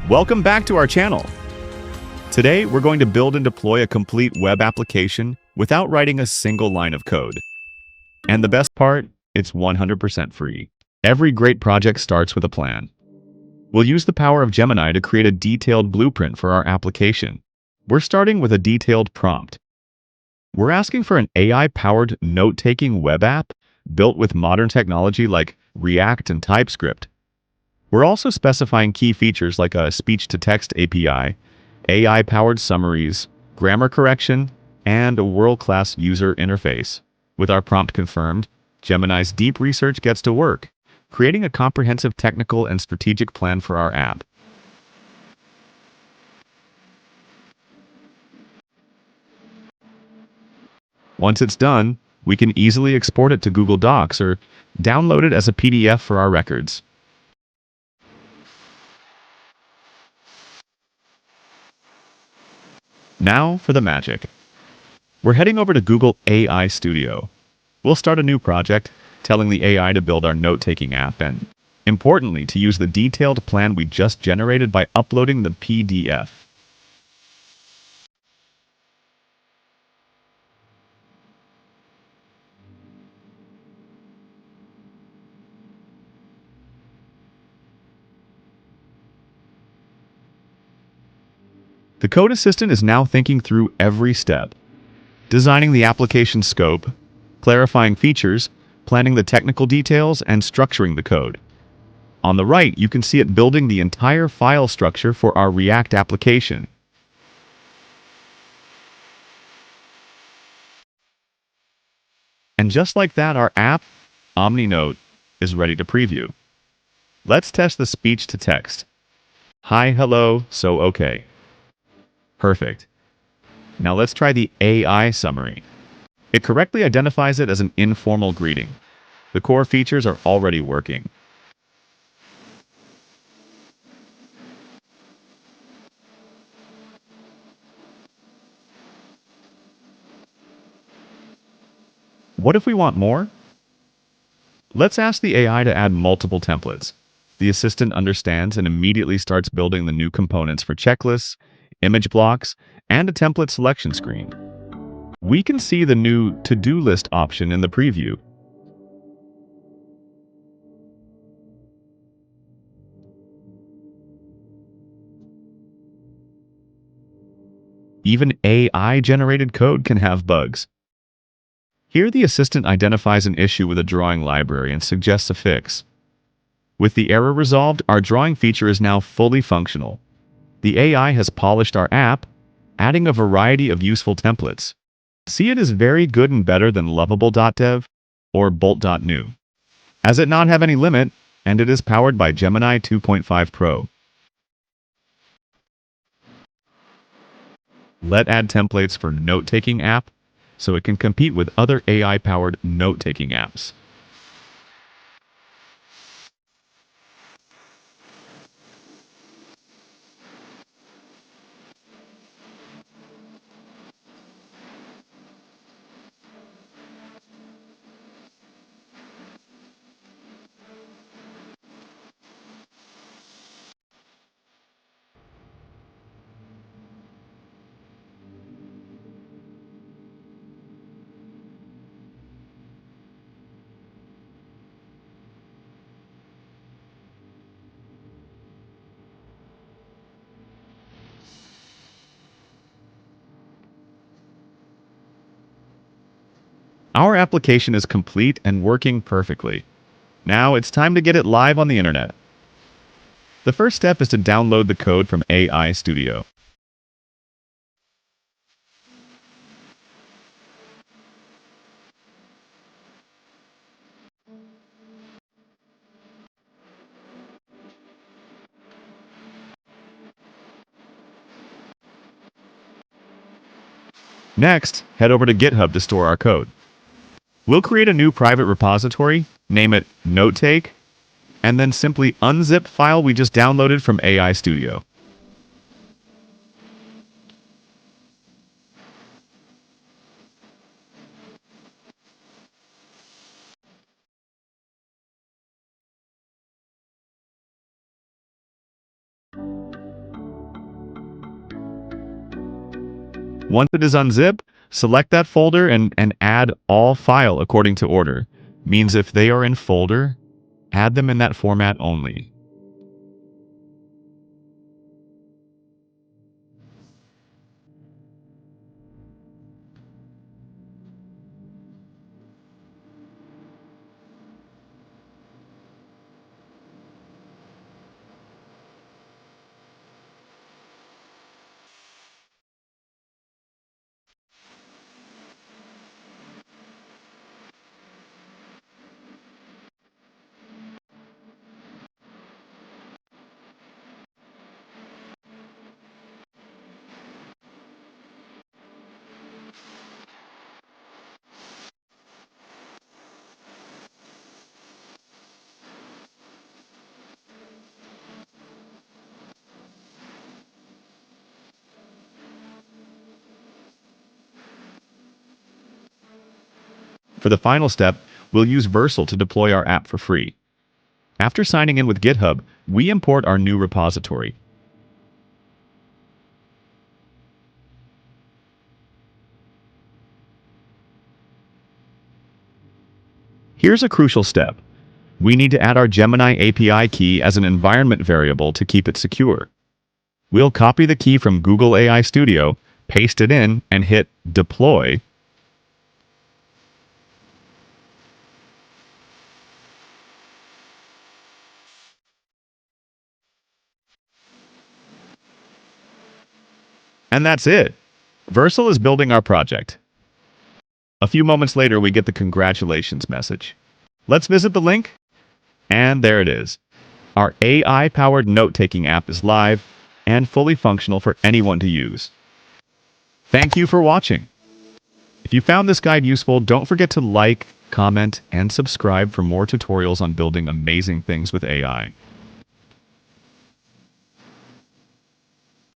Welcome back to our channel. Today, we're going to build and deploy a complete web application without writing a single line of code. And the best part, it's 100% free. Every great project starts with a plan. We'll use the power of Gemini to create a detailed blueprint for our application. We're starting with a detailed prompt. We're asking for an AI-powered note-taking web app built with modern technology like React and TypeScript. We're also specifying key features like a speech-to-text API, AI-powered summaries, grammar correction, and a world-class user interface. With our prompt confirmed, Gemini's deep research gets to work, creating a comprehensive technical and strategic plan for our app. Once it's done, we can easily export it to Google Docs or download it as a PDF for our records. Now for the magic. We're heading over to Google AI Studio. We'll start a new project, telling the AI to build our note-taking app and, importantly, to use the detailed plan we just generated by uploading the PDF. The code assistant is now thinking through every step, designing the application scope, clarifying features, planning the technical details, and structuring the code. On the right, you can see it building the entire file structure for our React application. And just like that, our app, OmniNote, is ready to preview. Let's test the speech-to-text. Hi, hello, so okay. Perfect. Now let's try the AI summary. It correctly identifies it as an informal greeting. The core features are already working. What if we want more? Let's ask the AI to add multiple templates. The assistant understands and immediately starts building the new components for checklists, image blocks, and a template selection screen. We can see the new to-do list option in the preview. Even AI-generated code can have bugs. Here, the assistant identifies an issue with a drawing library and suggests a fix. With the error resolved, our drawing feature is now fully functional. The AI has polished our app, adding a variety of useful templates. See it as very good and better than lovable.dev or bolt.new, as it not have any limit, and it is powered by Gemini 2.5 Pro. Let add templates for note-taking app, so it can compete with other AI-powered note-taking apps. Our application is complete and working perfectly. Now it's time to get it live on the internet. The first step is to download the code from AI Studio. Next, head over to GitHub to store our code. We'll create a new private repository, name it NoteTake, and then simply unzip file we just downloaded from AI Studio. Once it is unzipped, select that folder and add all file according to order. Means if they are in folder, add them in that format only. For the final step, we'll use Vercel to deploy our app for free. After signing in with GitHub, we import our new repository. Here's a crucial step. We need to add our Gemini API key as an environment variable to keep it secure. We'll copy the key from Google AI Studio, paste it in, and hit Deploy. And that's it. Vercel is building our project. A few moments later, we get the congratulations message. Let's visit the link, and there it is. Our AI-powered note-taking app is live and fully functional for anyone to use. Thank you for watching. If you found this guide useful, don't forget to like, comment, and subscribe for more tutorials on building amazing things with AI.